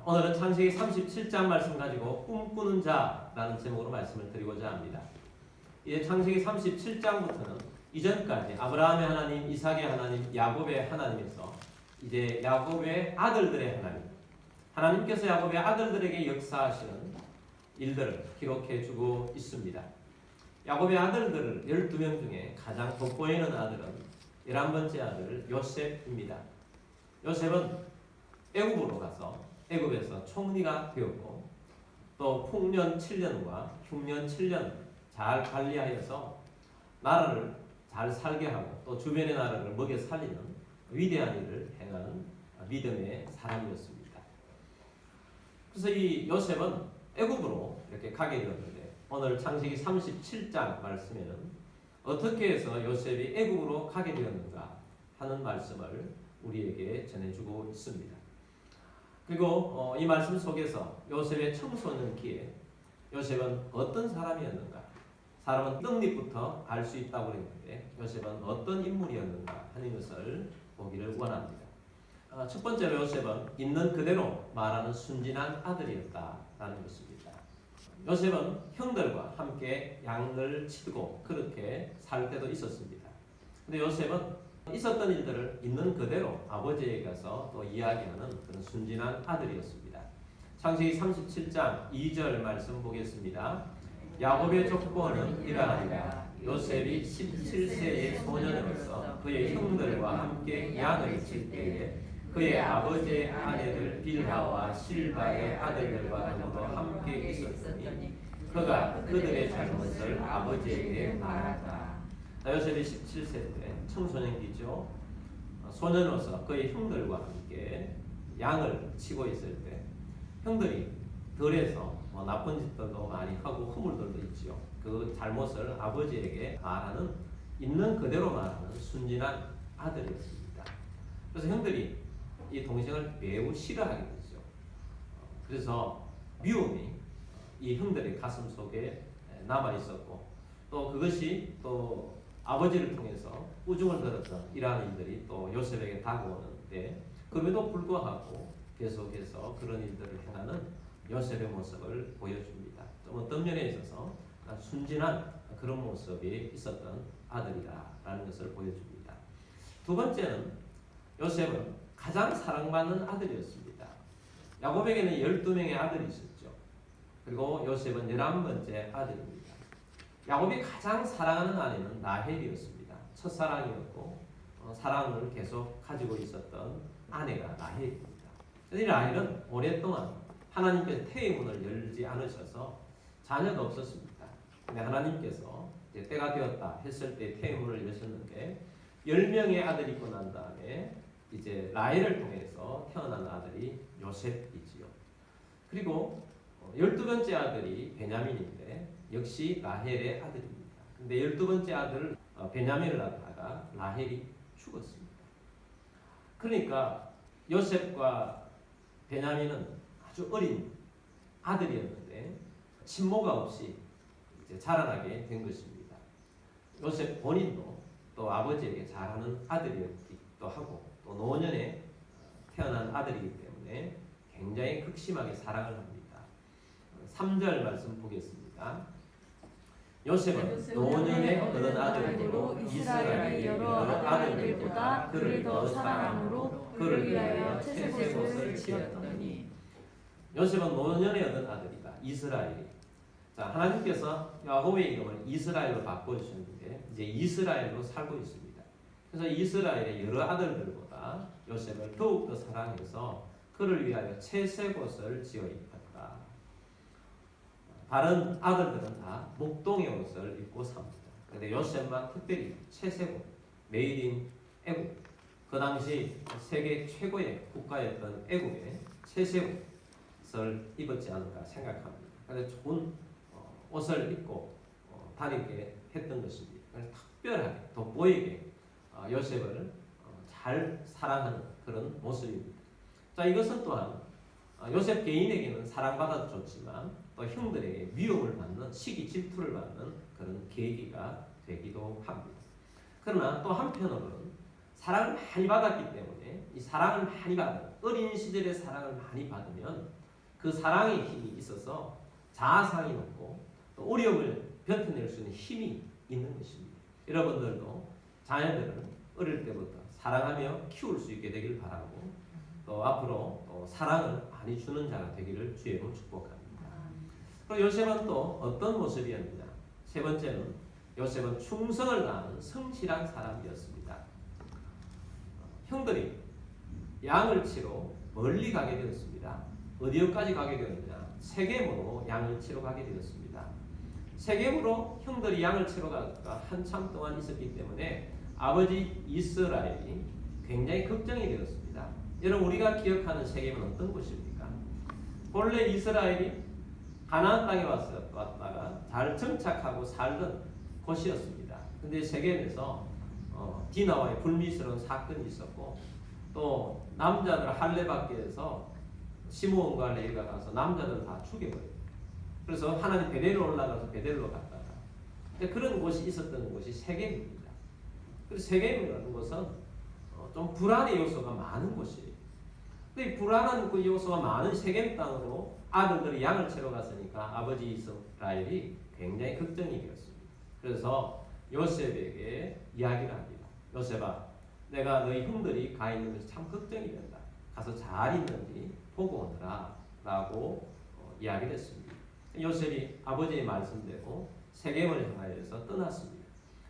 오늘은 창세기 37장 말씀 가지고 꿈꾸는 자라는 제목으로 말씀을 드리고자 합니다. 이제 창세기 37장부터는 이전까지 아브라함의 하나님, 이삭의 하나님, 야곱의 하나님에서 이제 야곱의 아들들의 하나님, 하나님께서 야곱의 아들들에게 역사하시는 일들을 기록해 주고 있습니다. 야곱의 아들들을 12명 중에 가장 돋보이는 아들은 11번째 아들 요셉입니다. 요셉은 애굽으로 가서 애굽에서 총리가 되었고 또 풍년 7년과 흉년 7년 잘 관리하여서 나라를 잘 살게 하고 또 주변의 나라를 먹여 살리는 위대한 일을 행하는 믿음의 사람이었습니다. 그래서 이 요셉은 애굽으로 이렇게 가게 되었는데 오늘 창세기 37장 말씀에는 어떻게 해서 요셉이 애굽으로 가게 되었는가 하는 말씀을 우리에게 전해주고 있습니다. 그리고 이 말씀 속에서 요셉의 청소년기에 요셉은 어떤 사람이었는가, 사람은 떡잎부터 알 수 있다고 그랬는데 요셉은 어떤 인물이었는가 하는 것을 보기를 원합니다. 첫 번째로 요셉은 있는 그대로 말하는 순진한 아들이었다라는 것입니다. 요셉은 형들과 함께 양을 치고 그렇게 살 때도 있었습니다. 근데 요셉은 있었던 일들을 있는 그대로 아버지에게 가서 또 이야기하는 그런 순진한 아들이었습니다. 창세기 37장 2절 말씀 보겠습니다. 야곱의 족보는 이러하니라. 요셉이 17세의 소년으로서 그의 형들과 함께 양을 칠 때에 그의 아버지의 아내들 빌하와 실바의 아들들과 더불어 함께 있었으니 그가 그들의 잘못을 아버지에게 말하다. 요셉이 17세 때 청소년기죠. 소년으로서 그의 형들과 함께 양을 치고 있을 때 형들이 덜해서 나쁜 짓들도 많이 하고 허물들도 있죠. 그 잘못을 아버지에게 말하는 있는 그대로 말하는 순진한 아들이었습니다. 그래서 형들이 이 동생을 매우 싫어하게 되죠. 그래서 미움이 이 형들의 가슴 속에 남아 있었고 또 그것이 또 아버지를 통해서 우중을 들었던 이러한 일들이 또 요셉에게 다가오는데 그럼에도 불구하고 계속해서 그런 일들을 행하는 요셉의 모습을 보여줍니다. 좀 어떤 면에 있어서 순진한 그런 모습이 있었던 아들이라는 것을 보여줍니다. 두 번째는 요셉은 가장 사랑받는 아들이었습니다. 야곱에게는 12명의 아들이 있었죠. 그리고 요셉은 11번째 아들입니다. 야곱이 가장 사랑하는 아내는 라헬이었습니다. 첫사랑이었고 사랑을 계속 가지고 있었던 아내가 라헬입니다. 이 라헬은 오랫동안 하나님께서 태의 문을 열지 않으셔서 자녀가 없었습니다. 근데 하나님께서 이제 때가 되었다 했을 때 태의 문을 여셨는데 10명의 아들이 있고 난 다음에 이제 라헬을 통해서 태어난 아들이 요셉이지요. 그리고 12번째 아들이 베냐민인데 역시 라헬의 아들입니다. 근데 12번째 아들 베냐민을 낳다가 라헬이 죽었습니다. 그러니까 요셉과 베냐민은 아주 어린 아들이었는데 친모가 없이 이제 자라나게 된 것입니다. 요셉 본인도 또 아버지에게 잘하는 아들이었기도 하고 또 노년에 태어난 아들이기 때문에 굉장히 극심하게 사랑을 합니다. 3절 말씀 보겠습니다. 요셉은 노년에 얻은 아들이고 이스라엘의 여러 아들들보다 그를 더 사랑함으로 그를 위하여 채색옷을 지었더니 요셉은 노년에 얻은 아들이다. 이스라엘이. 자, 하나님께서 야곱의 이름을 이스라엘로 바꿔주셨는데 이제 이스라엘로 살고 있습니다. 그래서 이스라엘의 여러 아들들보다 요셉을 더욱더 사랑해서 그를 위하여 채색옷을 지어 입혔다. 다른 아들들은 다 목동의 옷을 입고 삽니다. 그런데 요셉만 특별히 채색옷, 메이드 인 애굽, 그 당시 세계 최고의 국가였던 애굽의 채색옷을 입었지 않을까 생각합니다. 그래서 좋은 옷을 입고 다니게 했던 것입니다. 그래서 특별하게 돋보이게 요셉을 잘 사랑하는 그런 모습입니다. 자, 이것은 또한 요셉 개인에게는 사랑받아도 좋지만 또 형들에게 미움을 받는 시기 질투를 받는 그런 계기가 되기도 합니다. 그러나 또 한편으로는 사랑을 많이 받았기 때문에 이 사랑을 많이 받은 어린 시절의 사랑을 많이 받으면 그 사랑의 힘이 있어서 자아상이 높고 또 어려움을 버텨낼 수 있는 힘이 있는 것입니다. 여러분들도 자녀들은 어릴 때부터 사랑하며 키울 수 있게 되길 바라고 또 앞으로 또 사랑을 많이 주는 자가 되기를 주의 이름으로 축복합니다. 그리고 요셉은 또 어떤 모습이었느냐? 세 번째는 요셉은 충성을 다하는 성실한 사람이었습니다. 형들이 양을 치러 멀리 가게 되었습니다. 어디까지 가게 되었느냐? 세겜으로 양을 치러 가게 되었습니다. 세겜으로 형들이 양을 치러 가다가 한참 동안 있었기 때문에 아버지 이스라엘이 굉장히 걱정이 되었습니다. 여러분 우리가 기억하는 세겜은 어떤 곳입니까? 본래 이스라엘이 가나안 땅에 왔다가 잘 정착하고 살던 곳이었습니다. 근데 세겜에서 디나와의 불미스러운 사건이 있었고 또 남자들 할례받기에서 시므온과 레위가 가서 남자들 다 죽여버려요. 그래서 하나님 베델로 올라가서 베델로 갔다가 그런 곳이 있었던 곳이 세겜입니다. 그래서 세겜이라는 것은 좀 불안의 요소가 많은 곳이에요. 근데 불안한 그 요소가 많은 세겜 땅으로 아들들이 양을 치러 갔으니까 아버지 이스라엘이 굉장히 걱정이 되었습니다. 그래서 요셉에게 이야기를 합니다. 요셉아, 내가 너희 형들이 가 있는 것이 참 걱정이 된다. 가서 잘 있는지 보고 오너라 라고 이야기를 했습니다. 요셉이 아버지의 말씀대로 세겜을 향하여서 떠났습니다.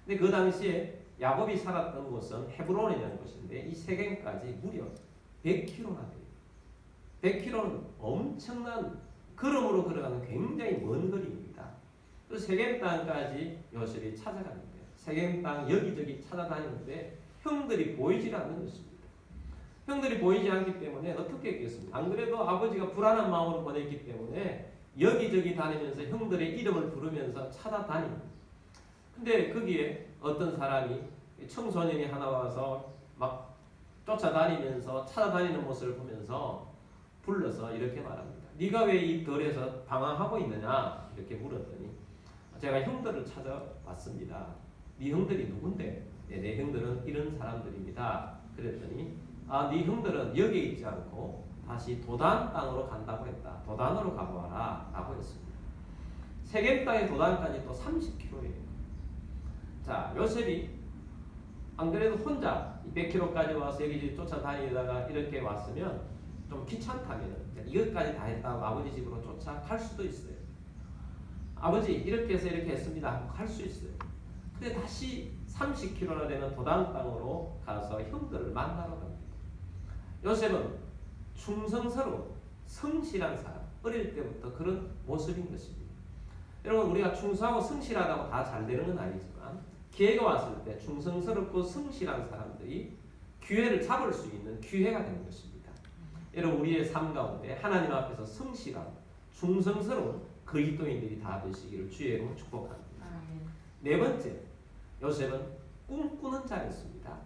근데 그 당시에 야곱이 살았던 곳은 헤브론이라는 곳인데 이 세겜까지 무려 100km나 돼요. 100km는 엄청난 걸음으로 걸어가는 굉장히 먼 거리입니다. 그래서 세겜 땅까지 요셉이 찾아갔는데 세겜 땅 여기저기 찾아다니는데 형들이 보이질 않는 것입니다. 형들이 보이지 않기 때문에 어떻게 했겠습니까? 안 그래도 아버지가 불안한 마음으로 보냈기 때문에 여기저기 다니면서 형들의 이름을 부르면서 찾아다닙니다. 근데 거기에 어떤 사람이 청소년이 하나 와서 막 쫓아다니면서 찾아다니는 모습을 보면서 불러서 이렇게 말합니다. 네가 왜 이 들에서 방황하고 있느냐? 이렇게 물었더니 제가 형들을 찾아왔습니다. 네 형들이 누군데? 네, 내 형들은 이런 사람들입니다. 그랬더니 네 형들은 여기에 있지 않고 다시 도단 땅으로 간다고 했다. 도단으로 가보아라 라고 했습니다. 세겜 땅의 도단까지 또 30km예요. 자, 요셉이 안 그래도 혼자 100km까지 와서 여기저기 쫓아다니다가 이렇게 왔으면 좀 귀찮다면 이것까지 다 했다고 아버지 집으로 쫓아갈 수도 있어요. 아버지 이렇게 해서 이렇게 했습니다 하고 갈 수 있어요. 근데 다시 30km나 되는 도단 땅으로 가서 형들을 만나러 갑니다. 요셉은 충성스러운 성실한 사람, 어릴 때부터 그런 모습인 것입니다. 여러분 우리가 충성하고 성실하다고 다 잘 되는 건 아니지만 기회가 왔을 때 충성스럽고 성실한 사람들이 기회를 잡을 수 있는 기회가 되는 것입니다. 여러분 우리의 삶 가운데 하나님 앞에서 성실한 충성스러운 그리스도인들이 다 되시기를 주의 이름으로 축복합니다. 네 번째, 요셉은 꿈꾸는 자였습니다.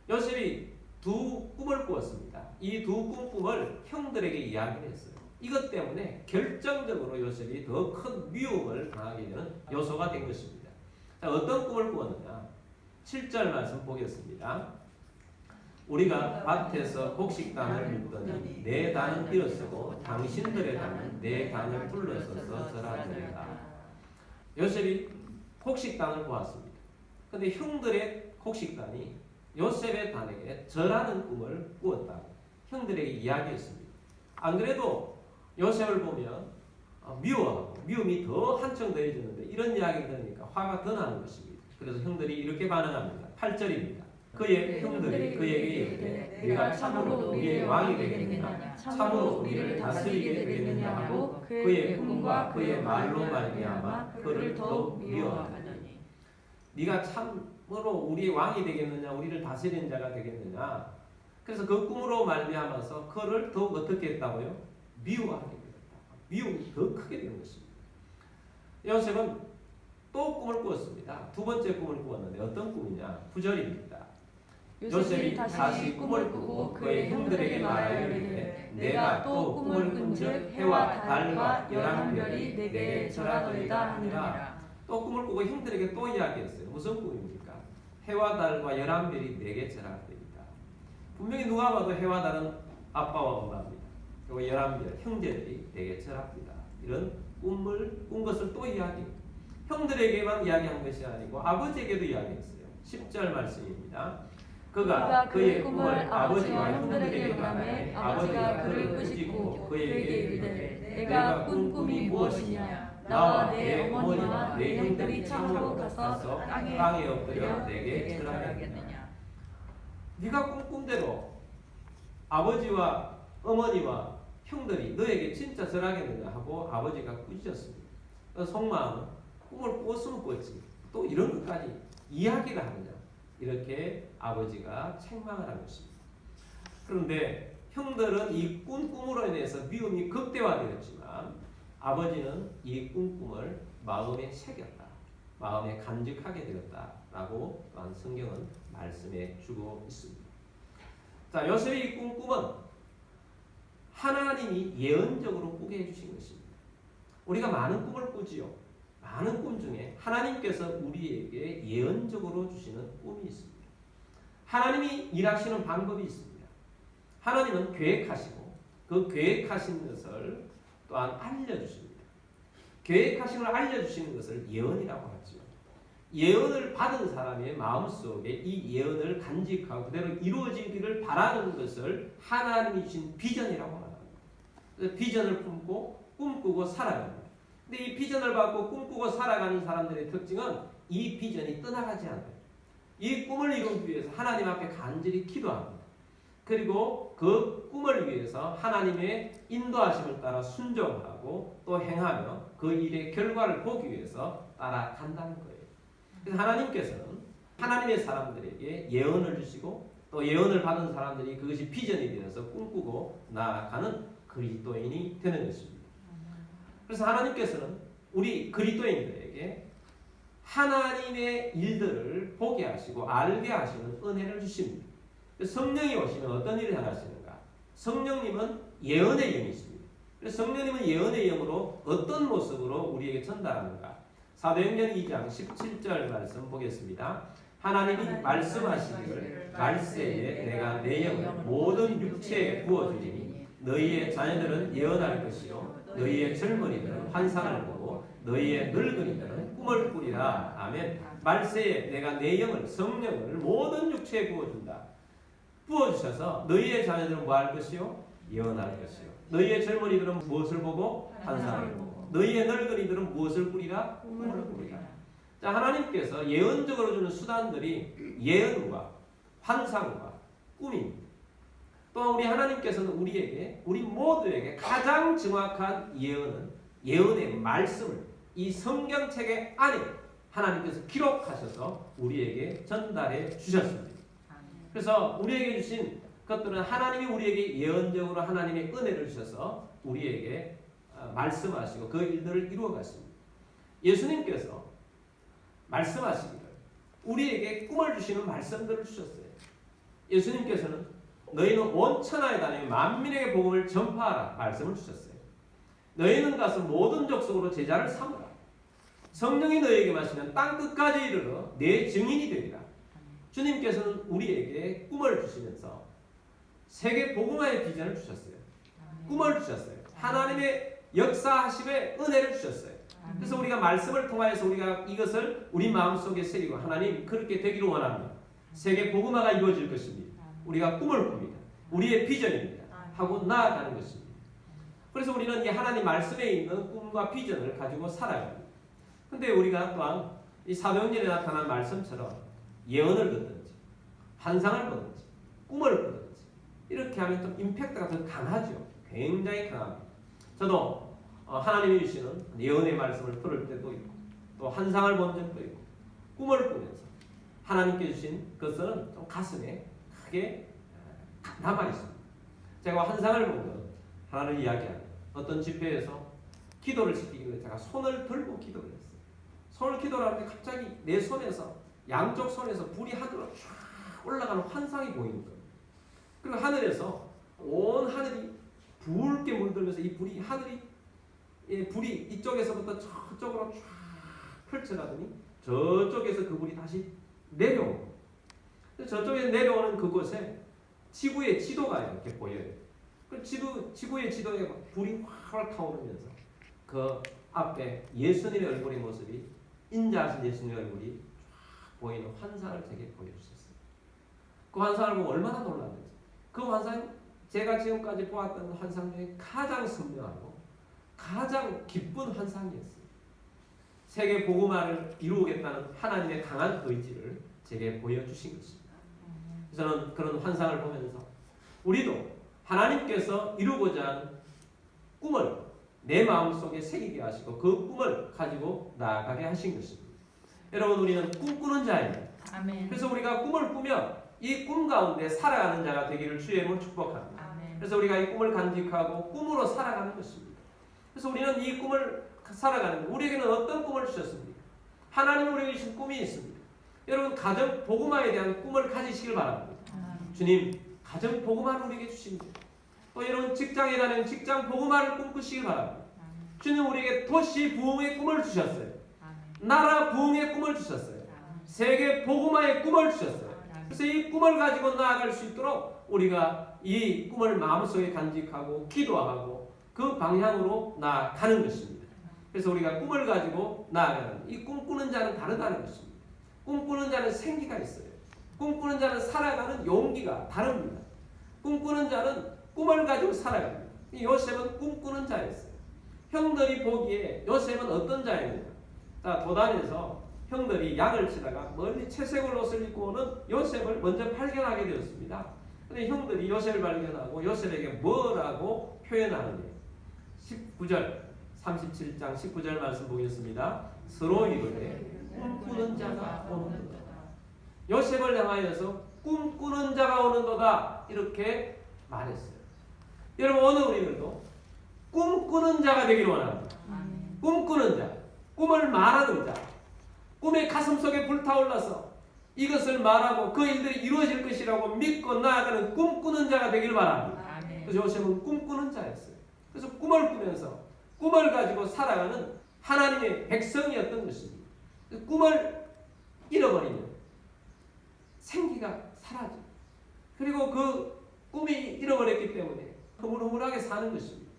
요셉이 두 꿈을 꾸었습니다. 이 두 꿈을 형들에게 이야기를 했어요. 이것 때문에 결정적으로 요셉이 더 큰 미움을 당하게 되는 요소가 된 것입니다. 자, 어떤 꿈을 꾸었느냐? 7절 말씀 보겠습니다. 우리가 밭에서 곡식단을 묶더니 내 단은 일어서고 당신들의 단은 내 단을 둘러서서 절하리라. 요셉이 곡식단을 보았습니다. 그런데 형들의 곡식단이 요셉의 단에게 절하는 꿈을 꾸었다고 형들에게 이야기했습니다. 안 그래도 요셉을 보면 미워하고 미움이 더 한층 더해졌는데 이런 이야기를 들으니까 화가 더 나는 것입니다. 그래서 형들이 이렇게 반응합니다. 8절입니다. 그의 형들이 그에게 이르되 네가 참으로 우리의 왕이 되겠느냐 참으로 우리를 다스리게 되겠느냐 하고 그의 꿈과 그의 말로 말미암아 그를 더욱 미워하더니 네가 참으로 우리의 왕이 되겠느냐 우리를 다스리는 자가 되겠느냐. 그래서 그 꿈으로 말미암아서 그를 더욱 어떻게 했다고요? 미워하게 되었다. 미움이 더 크게 된 것입니다. 요셉은 또 꿈을 꾸었습니다. 두 번째 꿈을 꾸었는데 어떤 꿈이냐? 9절입니다. 요셉이 다시 꿈을 꾸고 그의 형들에게 말하여 이르되 내가 또 꿈을 꾼즉 해와 달과 열한 별이 내게 절하더이다 하니라. 또 꿈을 꾸고 형들에게 또 이야기했어요. 무슨 꿈입니까? 해와 달과 11별이 내게 절하되리다. 분명히 누가 봐도 해와 달은 아빠와 엄마입니다. 그리고 11별 형제들이 내게 절합니다. 이런 꿈을 꾼 것을 또 이야기해요. 형들에게만 이야기한 것이 아니고 아버지에게도 이야기했어요. 10절 말씀입니다. 그가 그의 꿈을 아버지와 형들에게 말하매 아버지가 그를 꾸짖고 그에게 이르되 내가 꾼 꿈이 무엇이냐? 나와 내 어머니와 내 형들이 창으로 가서 땅에 엎드려 내게 절하겠느냐? 네가 꾼 꿈대로 아버지와 어머니와 형들이 너에게 진짜 절하겠느냐 하고 아버지가 꾸짖었습니다. 속마음은 꿈을 꿨으면 꿨지 또 이런 것까지 이야기를 하느냐, 이렇게 아버지가 책망을 한 것입니다. 그런데 형들은 이 꾼 꿈으로 인해서 미움이 극대화되었지만 아버지는 이 꾼 꿈을 마음에 새겼다, 마음에 간직하게 되었다라고 또한 성경은 말씀해 주고 있습니다. 자, 요셉의 이 꾼 꿈은 하나님이 예언적으로 꾸게 해주신 것입니다. 우리가 많은 꿈을 꾸지요. 많은 꿈 중에 하나님께서 우리에게 예언적으로 주시는 꿈이 있습니다. 하나님이 일하시는 방법이 있습니다. 하나님은 계획하시고 그 계획하신 것을 또한 알려주십니다. 계획하신 걸 알려주시는 것을 예언이라고 하죠. 예언을 받은 사람의 마음속에 이 예언을 간직하고 그대로 이루어지기를 바라는 것을 하나님이 주신 비전이라고 말합니다. 그래서 비전을 품고 꿈꾸고 살아갑니다. 근데 이 비전을 받고 꿈꾸고 살아가는 사람들의 특징은 이 비전이 떠나가지 않아요. 이 꿈을 이루기 위해서 하나님 앞에 간절히 기도합니다. 그리고 그 꿈을 위해서 하나님의 인도하심을 따라 순종하고 또 행하며 그 일의 결과를 보기 위해서 따라간다는 거예요. 그래서 하나님께서는 하나님의 사람들에게 예언을 주시고 또 예언을 받은 사람들이 그것이 비전이 되어서 꿈꾸고 나아가는 그리스도인이 되는 것입니다. 그래서 하나님께서는 우리 그리스도인들에게 하나님의 일들을 보게 하시고 알게 하시는 은혜를 주십니다. 성령이 오시면 어떤 일을 하시는가? 성령님은 예언의 영이십니다. 그래서 성령님은 예언의 영으로 어떤 모습으로 우리에게 전달하는가? 사도행전 2장 17절 말씀 보겠습니다. 하나님이 말씀하시기를 말세에 내가 내 영을 모든 육체에 부어주리니 너희의 자녀들은 예언할 것이요 너희의 젊은이들은 환상을 보고 너희의 늙은이들은 꿈을 꾸리라. 아멘. 말세에 내가 내 영을 성령을 모든 육체에 부어준다. 부어주셔서 너희의 자녀들은 뭐 할 것이요? 예언할 것이요. 너희의 젊은이들은 무엇을 보고? 환상을 보고. 너희의 늙은이들은 무엇을 꾸리라? 꿈을 꾸리라. 자, 하나님께서 예언적으로 주는 수단들이 예언과 환상과 꿈입니다. 또 우리 하나님께서는 우리에게, 우리 모두에게 가장 정확한 예언은 예언의 말씀을 이 성경책의 안에 하나님께서 기록하셔서 우리에게 전달해 주셨습니다. 그래서 우리에게 주신 것들은 하나님이 우리에게 예언적으로 하나님의 은혜를 주셔서 우리에게 말씀하시고 그 일들을 이루어 갔습니다. 예수님께서 말씀하시기를 우리에게 꿈을 주시는 말씀들을 주셨어요. 예수님께서는 너희는 온 천하에 다니며 만민에게 복음을 전파하라 말씀을 주셨어요. 너희는 가서 모든 족속으로 제자를 삼으라. 성령이 너희에게 마시면 땅 끝까지 이르러 내 증인이 되리라. 주님께서는 우리에게 꿈을 주시면서 세계 복음화의 비전을 주셨어요. 꿈을 주셨어요. 하나님의 역사하심의 은혜를 주셨어요. 그래서 우리가 말씀을 통하여서 우리가 이것을 우리 마음속에 새기고 하나님 그렇게 되기를 원합니다. 세계 복음화가 이루어질 것입니다. 우리가 꿈을 꿉니다. 우리의 비전입니다. 하고 나아가는 것입니다. 그래서 우리는 이 하나님 말씀에 있는 꿈과 비전을 가지고 살아야 합니다. 근데 우리가 또한 이 사도행전에 나타난 말씀처럼 예언을 듣든지 환상을 보든지 꿈을 꾸든지 이렇게 하면 좀 임팩트가 더 강하죠. 굉장히 강합니다. 저도 하나님이 주시는 예언의 말씀을 들을 때도 있고 또 환상을 본 적도 있고 꿈을 꾸면서 하나님께 주신 것은 좀 가슴에 크게 남아있습니다. 제가 환상을 본 건 하나를 이야기합니다. 어떤 집회에서 기도를 시키기 위해 제가 손을 들고 기도를 했어요. 손을 기도를 하는데 갑자기 내 손에서 양쪽 손에서 불이 하늘로 쫙 올라가는 환상이 보이는 거예요. 그리고 하늘에서 온 하늘이 붉게 물들면서 이 불이 불이 이쪽에서부터 저쪽으로 쫙 펼쳐가더니 저쪽에서 그 불이 다시 내려오고 저쪽에 내려오는 그곳에 지구의 지도가 이렇게 보여요. 그 지구의 지도에 불이 활활 타오르면서 그 앞에 예수님의 얼굴의 모습이, 인자하신 예수님의 얼굴이 쫙 보이는 환상을 제게 보여주셨어요. 그 환상을 보고 얼마나 놀랐는지. 그 환상, 제가 지금까지 보았던 환상 중에 가장 선명하고 가장 기쁜 환상이었어요. 세계 복음화를 이루겠다는 하나님의 강한 의지를 제게 보여주신 것입니다. 저는 그런 환상을 보면서 우리도 하나님께서 이루고자 하는 꿈을 내 마음속에 새기게 하시고 그 꿈을 가지고 나아가게 하신 것입니다. 여러분, 우리는 꿈꾸는 자입니다. 아멘. 그래서 우리가 꿈을 꾸며 이 꿈 가운데 살아가는 자가 되기를 주의 이름으로 축복합니다. 아멘. 그래서 우리가 이 꿈을 간직하고 꿈으로 살아가는 것입니다. 그래서 우리는 이 꿈을 살아가는 것, 우리에게는 어떤 꿈을 주셨습니까? 하나님 우리에게 주신 꿈이 있습니다. 여러분, 가정 복음화에 대한 꿈을 가지시길 바랍니다. 주님, 가정 복음화를 우리에게 주십니다. 또 여러분, 직장에 다니는 직장 복음화를 꿈꾸시길 바랍니다. 주님, 우리에게 도시 부흥의 꿈을 주셨어요. 나라 부흥의 꿈을 주셨어요. 세계 복음화의 꿈을 주셨어요. 그래서 이 꿈을 가지고 나아갈 수 있도록 우리가 이 꿈을 마음속에 간직하고 기도하고 그 방향으로 나아가는 것입니다. 그래서 우리가 꿈을 가지고 나아가는, 이 꿈꾸는 자는 다르다는 것입니다. 꿈꾸는 자는 생기가 있어요. 꿈꾸는 자는 살아가는 용기가 다릅니다. 꿈꾸는 자는 꿈을 가지고 살아갑니다. 요셉은 꿈꾸는 자였어요. 형들이 보기에 요셉은 어떤 자였느냐? 자, 도단에서 형들이 양을 치다가 멀리 채색을 옷을 입고 오는 요셉을 먼저 발견하게 되었습니다. 그런데 형들이 요셉을 발견하고 요셉에게 뭐라고 표현하느냐? 19절, 37장 19절 말씀 보겠습니다. 서로 이르되 꿈꾸는 자가 오는도다. 요셉을 향하여서 꿈꾸는 자가 오는도다, 이렇게 말했어요. 여러분, 오늘 우리들도 꿈꾸는 자가 되기를 원합니다. 꿈꾸는 자, 꿈을 말하는 자, 꿈의 가슴속에 불타올라서 이것을 말하고 그 일들이 이루어질 것이라고 믿고 나아가는 꿈꾸는 자가 되기를 바랍니다. 그래서 요셉은 꿈꾸는 자였어요. 그래서 꿈을 꾸면서 꿈을 가지고 살아가는 하나님의 백성이었던 것입니다. 꿈을 잃어버리면 생기가 사라져. 그리고 그 꿈이 잃어버렸기 때문에 허물허물하게 사는 것입니다.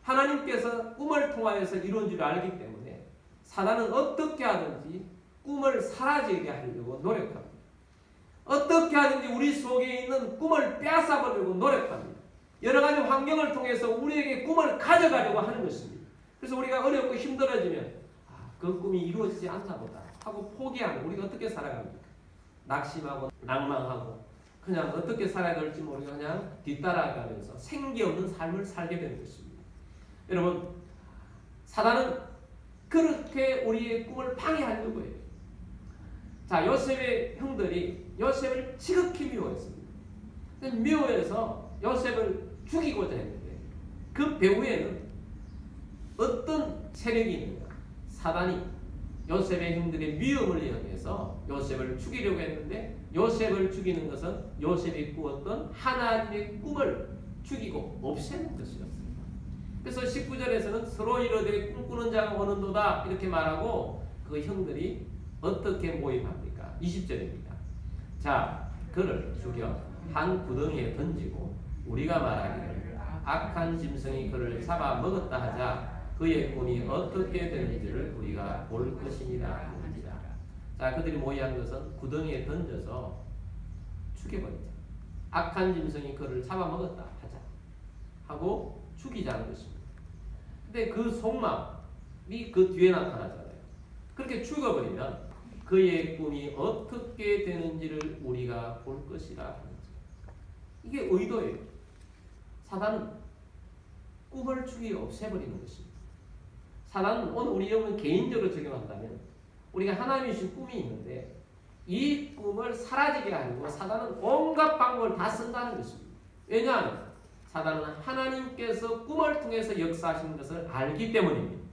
하나님께서 꿈을 통하여서 이루어진 줄 알기 때문에 사단은 어떻게 하든지 꿈을 사라지게 하려고 노력합니다. 어떻게 하든지 우리 속에 있는 꿈을 빼앗아보려고 노력합니다. 여러 가지 환경을 통해서 우리에게 꿈을 가져가려고 하는 것입니다. 그래서 우리가 어렵고 힘들어지면 그 꿈이 이루어지지 않나 보다 하고 포기하고 우리가 어떻게 살아갑니까? 낙심하고 낭망하고 그냥 어떻게 살아야 될지 모르고 그냥 뒤따라가면서 생기 없는 삶을 살게 되는 것입니다. 여러분, 사단은 그렇게 우리의 꿈을 방해하려고 해요. 자, 요셉의 형들이 요셉을 지극히 미워했습니다. 미워해서 요셉을 죽이고자 했는데 그 배후에는 어떤 세력이 있는가? 사단이 요셉의 형들의 미움을 이용해서 요셉을 죽이려고 했는데 요셉을 죽이는 것은 요셉이 꾸었던 하나님의 꿈을 죽이고 없애는 것이었습니다. 그래서 19절에서는 서로 이르되 꿈꾸는 자가 오는도다 이렇게 말하고 그 형들이 어떻게 모임합니까? 20절입니다. 자, 그를 죽여 한 구덩이에 던지고 우리가 말하기를 악한 짐승이 그를 잡아 먹었다 하자 그의 꿈이 어떻게 되는지를 우리가 볼 것이니라. 자, 그들이 모의한 것은 구덩이에 던져서 죽여버리자. 악한 짐승이 그를 잡아먹었다 하자 하고 죽이자는 것입니다. 근데 그 속마음이 그 뒤에 나타나잖아요. 그렇게 죽어버리면 그의 꿈이 어떻게 되는지를 우리가 볼 것이라 하는 거죠. 이게 의도예요. 사단은 꿈을 죽여 없애버리는 것입니다. 사단은 오늘 우리 여러분 개인적으로 적용한다면 우리가 하나님이 주신 꿈이 있는데 이 꿈을 사라지게 하려고 사단은 온갖 방법을 다 쓴다는 것입니다. 왜냐하면 사단은 하나님께서 꿈을 통해서 역사하시는 것을 알기 때문입니다.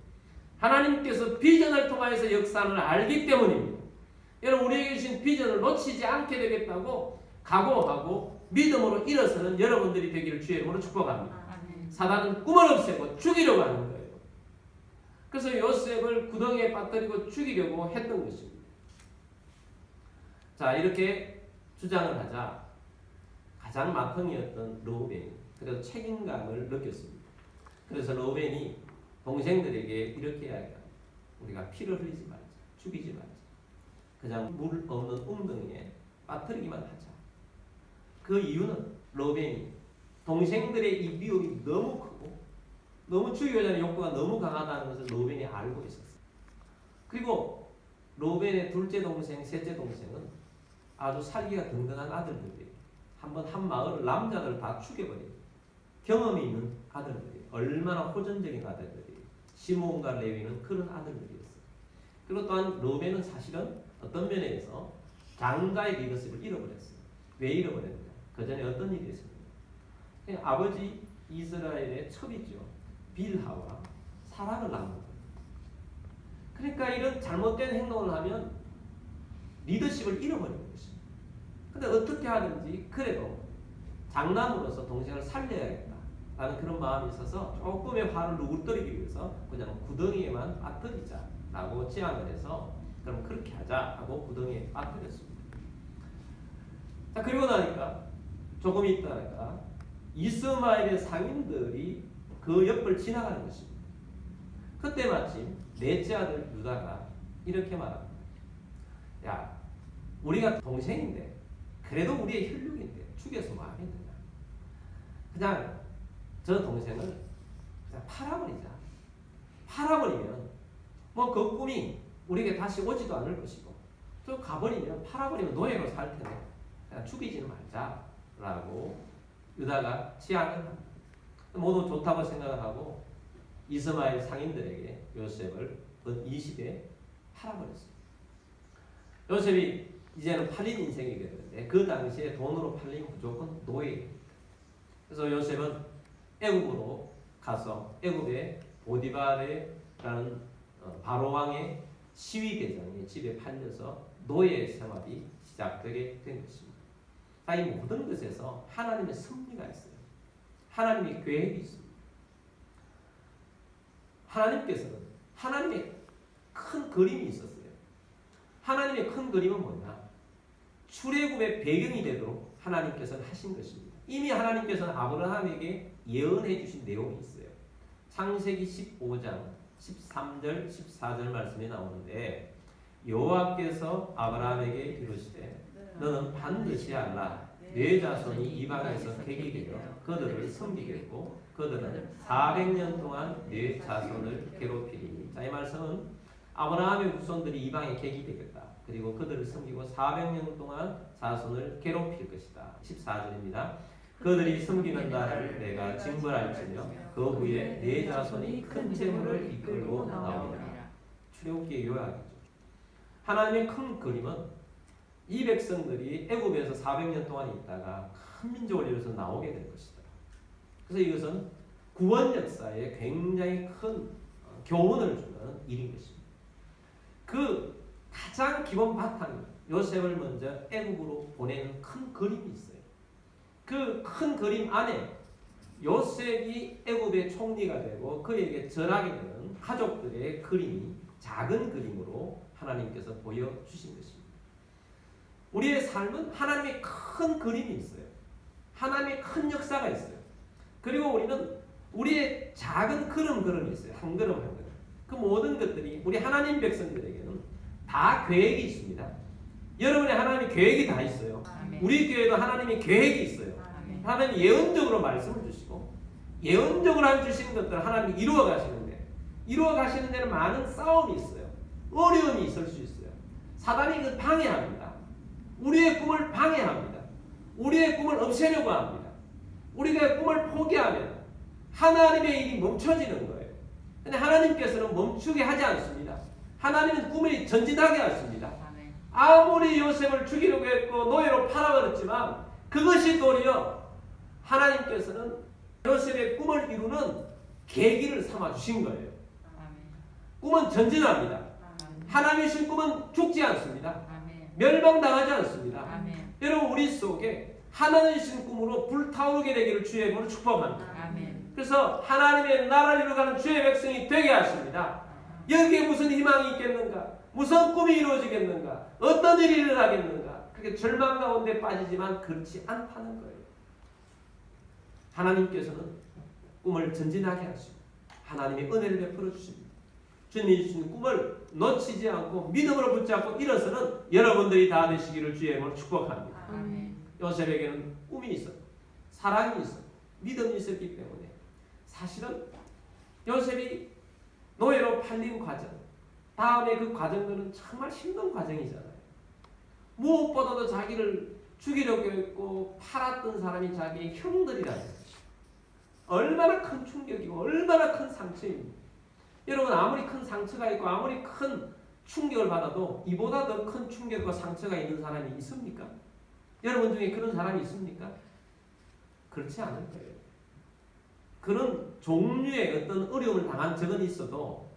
하나님께서 비전을 통해서 역사를 알기 때문입니다. 여러분, 우리에게 주신 비전을 놓치지 않게 되겠다고 각오하고 믿음으로 일어서는 여러분들이 되기를 주의 이름으로 축복합니다. 사단은 꿈을 없애고 죽이려고 하는 거예요. 그래서 요셉을 구덩이에 빠뜨리고 죽이려고 했던 것입니다. 자, 이렇게 주장을 하자 가장 맏형이었던 르우벤이 그래도 책임감을 느꼈습니다. 그래서 르우벤이 동생들에게 이렇게 이야기합니다. 우리가 피를 흘리지 말자. 죽이지 말자. 그냥 물 없는 웅덩이에 빠뜨리기만 하자. 그 이유는 르우벤이 동생들의 이 미움이 너무 크고 너무 죽이고자 하는 욕구가 너무 강하다는 것을 르우벤이 알고 있었어요. 그리고 르우벤의 둘째 동생, 셋째 동생은 아주 살기가 든든한 아들들이에요. 한번 한 마을을 남자들 다 죽여버려요. 경험이 있는 아들들이에요. 얼마나 호전적인 아들들이에요. 시므온과 레위는 그런 아들들이었어요. 그리고 또한 르우벤은 사실은 어떤 면에서 장가의 리더십을 잃어버렸어요. 왜 잃어버렸냐? 그 전에 어떤 일이 있었느냐? 아버지 이스라엘의 첩이죠. 빌하와 사랑을 나눈 거예요. 그러니까 이런 잘못된 행동을 하면 리더십을 잃어버리는 것입니다. 근데 어떻게 하든지 그래도 장남으로서 동생을 살려야겠다라는 그런 마음이 있어서 조금의 화를 누굴거리기 위해서 그냥 구덩이에만 빠뜨리자라고 제안을 해서 그럼 그렇게 하자 하고 구덩이에 빠뜨렸습니다. 자, 그리고 나니까 조금 있다가 이스마엘의 상인들이 그 옆을 지나가는 것입니다. 그때 마침 넷째 아들 유다가 이렇게 말합니다. 야, 우리가 동생인데 그래도 우리의 혈육인데 죽여서 뭐 하겠느냐. 그냥 저 동생을 그냥 팔아버리자. 팔아버리면 뭐 그 꿈이 우리에게 다시 오지도 않을 것이고 또 가버리면 팔아버리면 노예로 살 테니 그냥 죽이지는 말자라고 유다가 제안을 합니다. 모두 좋다고 생각을 하고 이스마엘 상인들에게 요셉을 은 20에 팔아버렸습니다. 요셉이 이제는 팔린 인생이 되는데 그 당시에 돈으로 팔리면 무조건 노예입니다. 그래서 요셉은 애굽으로 가서 애굽의 보디발이라는 바로왕의 시위대장의 집에 팔려서 노예 생활이 시작되게 된 것입니다. 이 모든 것에서 하나님의 섭리가 있어요. 하나님의 계획이 있습니다. 하나님께서는 하나님의 큰 그림이 있었어요. 하나님의 큰 그림은 뭐냐? 출애굽의 배경이 되도록 하나님께서는 하신 것입니다. 이미 하나님께서는 아브라함에게 예언해 주신 내용이 있어요. 창세기 15장 13절 14절 말씀이 나오는데 여호와께서 아브라함에게 이르시되 너는 반드시 알라. 네 자손이 이방에서 객이 되어 그들을 섬기겠고 그들은 400년 동안 네 자손을 괴롭히리니. 자, 이 말씀은 아브라함의 후손들이 이방의 객이 되겠다. 그리고 그들을 섬기고 400년 동안 자손을 괴롭힐 것이다. 14절입니다. 그들이 섬기는 날을 내가 징벌할지며 그 후에 네 자손이 큰 재물을 이끌고 나오리라. 출애굽기의 요약이죠. 하나님의 큰 그림은 이 백성들이 애굽에서 400년 동안 있다가 큰 민족을 이루어서 나오게 될 것이다. 그래서 이것은 구원 역사에 굉장히 큰 교훈을 주는 일인 것입니다. 그 가장 기본 바탕이 요셉을 먼저 애굽으로 보내는 큰 그림이 있어요. 그 큰 그림 안에 요셉이 애굽의 총리가 되고 그에게 절하게 되는 가족들의 그림이 작은 그림으로 하나님께서 보여주신 것입니다. 우리의 삶은 하나님의 큰 그림이 있어요. 하나님의 큰 역사가 있어요. 그리고 우리는 우리의 작은 걸음이 있어요. 한 걸음 한 걸음. 그 모든 것들이 우리 하나님 백성들에게는 다 계획이 있습니다. 여러분의 하나님의 계획이 다 있어요. 아멘. 우리 교회도 하나님의 계획이 있어요. 아멘. 하나님 예언적으로 말씀을 주시고 예언적으로 주신 것들을 하나님이 이루어 가시는데 이루어 가시는 데는 많은 싸움이 있어요. 어려움이 있을 수 있어요. 사단이 그 방해합니다. 우리의 꿈을 방해합니다. 우리의 꿈을 없애려고 합니다. 우리가 꿈을 포기하면 하나님의 일이 멈춰지는 거예요. 근데 하나님께서는 멈추게 하지 않습니다. 하나님은 꿈을 전진하게 하십니다. 아무리 요셉을 죽이려고 했고 노예로 팔아버렸지만 그것이 도리어 하나님께서는 요셉의 꿈을 이루는 계기를 삼아 주신 거예요. 꿈은 전진합니다. 하나님의 신 꿈은 죽지 않습니다. 멸망당하지 않습니다. 아멘. 여러분 우리 속에 하나님의 신 꿈으로 불타오르게 되기를 주의 이름으로 축복합니다. 아멘. 그래서 하나님의 나라를 이루어가는 주의 백성이 되게 하십니다. 여기에 무슨 희망이 있겠는가? 무슨 꿈이 이루어지겠는가? 어떤 일이 일어나겠는가? 그렇게 절망 가운데 빠지지만 그렇지 않다는 거예요. 하나님께서는 꿈을 전진하게 하시고 하나님의 은혜를 베풀어 주십니다. 주님이 주신 꿈을 놓치지 않고 믿음으로 붙잡고 일어서는 여러분들이 다 되시기를 주의 이름으로 축복합니다. 아멘. 요셉에게는 꿈이 있었고 사랑이 있었고 믿음이 있었기 때문에 사실은 요셉이 노예로 팔린 과정, 다음에 그 과정들은 정말 힘든 과정이잖아요. 무엇보다도 자기를 죽이려고 했고 팔았던 사람이 자기의 형들이라는 것이 얼마나 큰 충격이고 얼마나 큰 상처입니다. 여러분, 아무리 큰 상처가 있고 아무리 큰 충격을 받아도 이보다 더 큰 충격과 상처가 있는 사람이 있습니까? 여러분 중에 그런 사람이 있습니까? 그렇지 않을 거예요. 그런 종류의 어떤 어려움을 당한 적은 있어도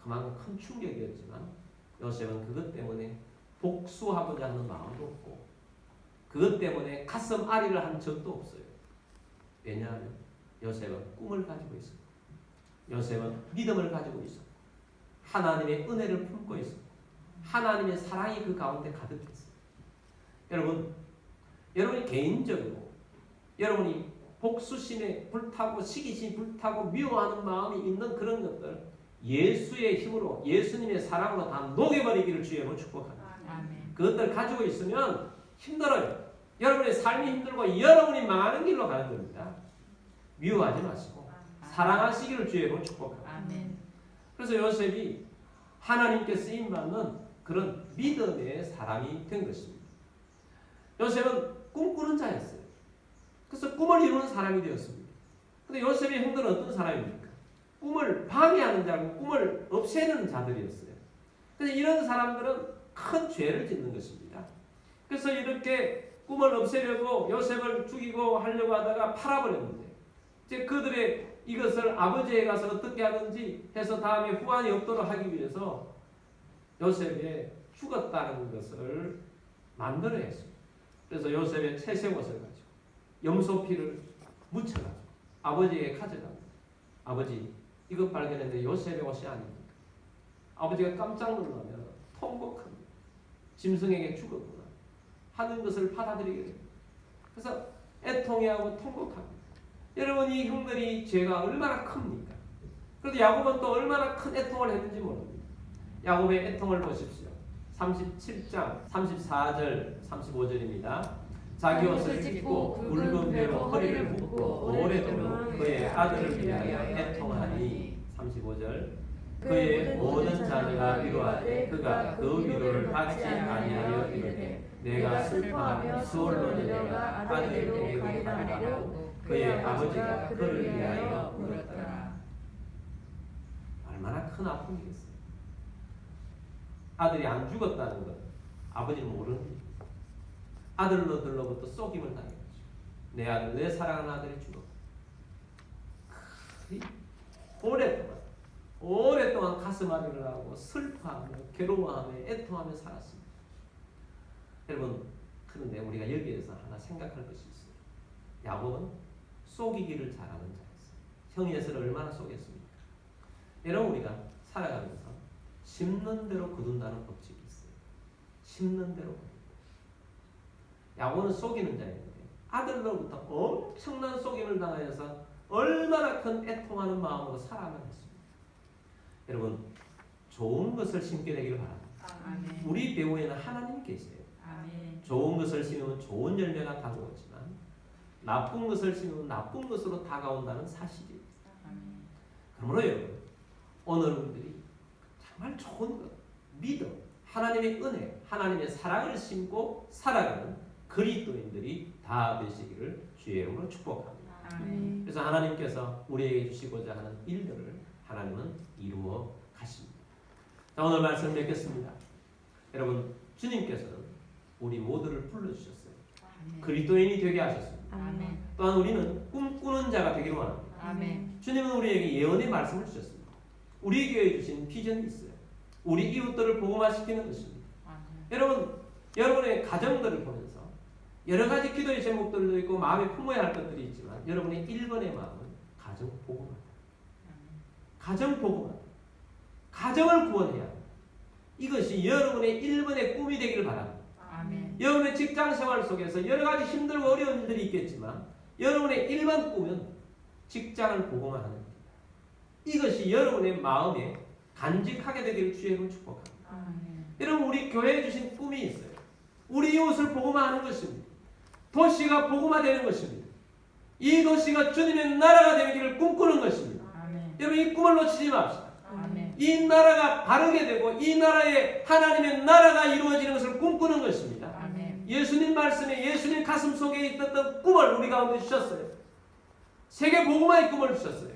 그만큼 큰 충격이었지만 요셉은 그것 때문에 복수하고자 하는 마음도 없고 그것 때문에 가슴 아리를 한 적도 없어요. 왜냐하면 요셉은 꿈을 가지고 있었고 요셉은 믿음을 가지고 있었고 하나님의 은혜를 품고 있었고 하나님의 사랑이 그 가운데 가득했어요. 여러분이 개인적으로 여러분이 복수심에 불타고 시기심에 불타고 미워하는 마음이 있는 그런 것들 예수의 힘으로 예수님의 사랑으로 다 녹여버리기를 주의 이름으로 축복합니다. 아멘. 그것들 가지고 있으면 힘들어요. 여러분의 삶이 힘들고 여러분이 망하는 길로 가는 겁니다. 미워하지 마시고 사랑하시기를 주의 이름으로 축복합니다. 아멘. 그래서 요셉이 하나님께 쓰임받는 그런 믿음의 사람이 된 것입니다. 요셉은 꿈꾸는 자였어요. 그래서 꿈을 이루는 사람이 되었습니다. 그런데 요셉의 형들은 어떤 사람입니까? 꿈을 방해하는 자고 꿈을 없애는 자들이었어요. 그래서 이런 사람들은 큰 죄를 짓는 것입니다. 그래서 이렇게 꿈을 없애려고 요셉을 죽이고 하려고 하다가 팔아버렸는데 이제 그들의 이것을 아버지에 가서 어떻게 하든지 해서 다음에 후환이 없도록 하기 위해서 요셉의 죽었다는 것을 만들어야 했습니다. 그래서 요셉의 채색옷을 가지고 염소피를 묻혀가지고 아버지에게 가져갑니다. 아버지, 이것 발견했는데 요셉의 옷이 아닙니까? 아버지가 깜짝 놀라면 통곡합니다. 짐승에게 죽었구나 하는 것을 받아들이게 됩니다. 그래서 애통해하고 통곡합니다. 여러분, 이 형들이 죄가 얼마나 큽니까? 그래도 야곱은 또 얼마나 큰 애통을 했는지 모릅니다. 야곱의 애통을 보십시오. 37장 34절 35절입니다. 자기 옷을 찢고 굵은 배로 허리를 묶고 오래도록 그의 아들을 위하여 애통하니 35절 그의 모든 자녀가 위로하되 그가 그 위로를 받지 아니하여 이르되 내가 슬퍼하며 수월로 내려가 아들에게로 가리라고 그의 아버지가 그를 위하여 울었더라. 얼마나 큰 아픔이겠어요. 아들이 안 죽었다는 것 아버지는 모르는 일입니다. 아들로들로부터 쏘김을 당했죠. 내 아들, 내 사랑하는 아들이 죽었다. 오랫동안 가슴앓이를 하고 슬퍼하며 괴로워하며 애통하며 살았습니다. 여러분, 그런데 우리가 여기에서 하나 생각할 것이 있어요. 야곱은 속이기를 잘하는 자였어요. 형이 에서를 얼마나 속였습니까? 여러분, 우리가 살아가면서 심는 대로 거둔다는 법칙이 있어요. 심는 대로 거둔다. 야곱은 속이는 자였는데 아들로부터 엄청난 속임을 당하여서 얼마나 큰 애통하는 마음으로 살아만 했습니다. 여러분, 좋은 것을 심게 되기를 바랍니다. 아멘. 우리 배후에는 하나님 계세요. 아멘. 좋은 것을 심으면 좋은 열매가 다가오지만 나쁜 것을 심으면 나쁜 것으로 다가온다는 사실이에요. 아멘. 그러므로 여러분, 오늘 우리들이 정말 좋은 것, 믿음, 하나님의 은혜, 하나님의 사랑을 심고 살아가는 그리스도인들이 다 되시기를 주의 이름으로 축복합니다. 아멘. 그래서 하나님께서 우리에게 주시고자 하는 일들을 하나님은 이루어 가십니다. 자, 오늘 말씀 맺겠습니다. 여러분, 주님께서는 우리 모두를 불러주셨어요. 아멘. 그리스도인이 되게 하셨습니다. 아멘. 또한 우리는 꿈꾸는 자가 되기를 원합니다. 아멘. 주님은 우리에게 예언의 말씀을 주셨습니다. 우리 교회에 주신 비전이 있어요. 우리 이웃들을 복음화시키는 것입니다. 아멘. 여러분, 여러분의 가정들을 보면서 여러 가지 기도의 제목들도 있고 마음에 품어야 할 것들이 있지만 여러분의 1번의 마음은 가정 복음화다. 가정 복음화다. 가정을 구원해야 합니다. 이것이 여러분의 1번의 꿈이 되기를 바랍니다. 아멘. 여러분의 직장 생활 속에서 여러 가지 힘들고 어려운 일들이 있겠지만 여러분의 일반 꿈은 직장을 보고만 하는 겁니다. 이것이 여러분의 마음에 간직하게 되기를 주의 이름으로 축복합니다. 여러분, 우리 교회에 주신 꿈이 있어요. 우리 이웃을 보고만 하는 것입니다. 도시가 보고만 되는 것입니다. 이 도시가 주님의 나라가 되기를 꿈꾸는 것입니다. 여러분, 이 꿈을 놓치지 맙시다. 이 나라가 바르게 되고 이 나라에 하나님의 나라가 이루어지는 것을 꿈꾸는 것입니다. 예수님 말씀에 예수님 가슴 속에 있었던 꿈을 우리 가운데 주셨어요. 세계 복음화의 꿈을 주셨어요.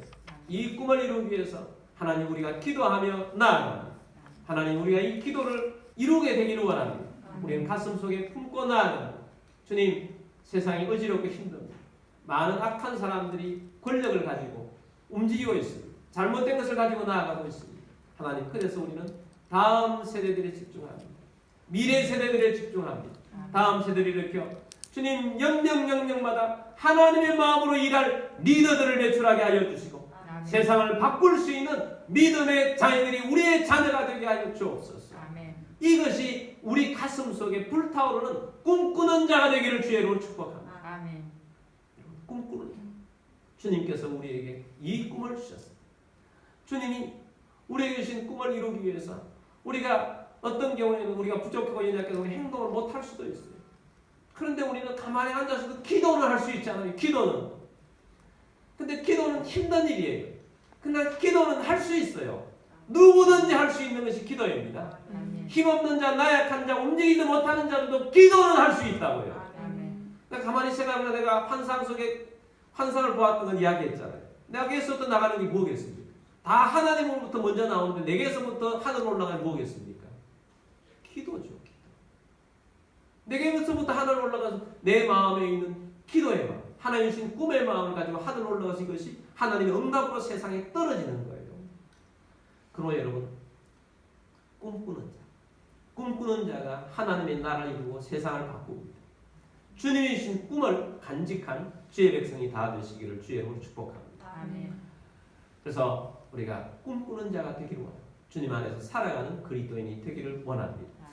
이 꿈을 이루기 위해서 하나님, 우리가 기도하며 나아갑니다. 하나님, 우리가 이 기도를 이루게 되기를 원합니다. 우리는 가슴 속에 품고 나아갑니다. 주님, 세상이 어지럽고 힘듭니다. 많은 악한 사람들이 권력을 가지고 움직이고 있습니다. 잘못된 것을 가지고 나아가고 있습니다. 하나님, 그래서 우리는 다음 세대들에 집중합니다. 미래 세대들에 집중합니다. 다음 세대를 일으켜 주님 영영영영마다 하나님의 마음으로 일할 리더들을 배출하게 하여 주시고 세상을 바꿀 수 있는 믿음의 자녀들이 우리의 자녀가 되게 하여 주옵소서. 이것이 우리 가슴 속에 불타오르는 꿈꾸는 자가 되기를 주의 이름으로 축복합니다. 꿈꾸는 자. 주님께서 우리에게 이 꿈을 주셨습니다. 주님이 우리에게 주신 꿈을 이루기 위해서 우리가 어떤 경우에는 우리가 부족하고 연약해서 우리 행동을 못할 수도 있어요. 그런데 우리는 가만히 앉아서도 기도는 할 수 있잖아요. 기도는. 근데 기도는 힘든 일이에요. 그러나 기도는 할 수 있어요. 누구든지 할 수 있는 것이 기도입니다. 힘없는 자, 나약한 자, 움직이지 못하는 자들도 기도는 할 수 있다고요. 그러니까 가만히 생각하면 내가 환상 속에 환상을 보았던 건 이야기했잖아요. 내가 게스트 나가는 게 뭐겠습니까? 다 하나님으로부터 먼저 나오는데 내게서부터 하늘로 올라가면 뭐겠습니까? 기도죠. 기도. 내게서부터 하늘로 올라가서 내 마음에 있는 기도의 마음, 하나님 주신 꿈의 마음을 가지고 하늘로 올라가서 이것이 하나님의 응답으로 세상에 떨어지는 거예요. 그러나 여러분, 꿈꾸는 자가 하나님의 나라를 이루고 세상을 바꿉니다. 주님이 주신 꿈을 간직한 주의 백성이 다 되시기를 주의 이름으로 축복합니다. 그래서 우리가 꿈꾸는 자가 되기를 원합니다. 주님 안에서 살아가는 그리스도인이 되기를 원합니다.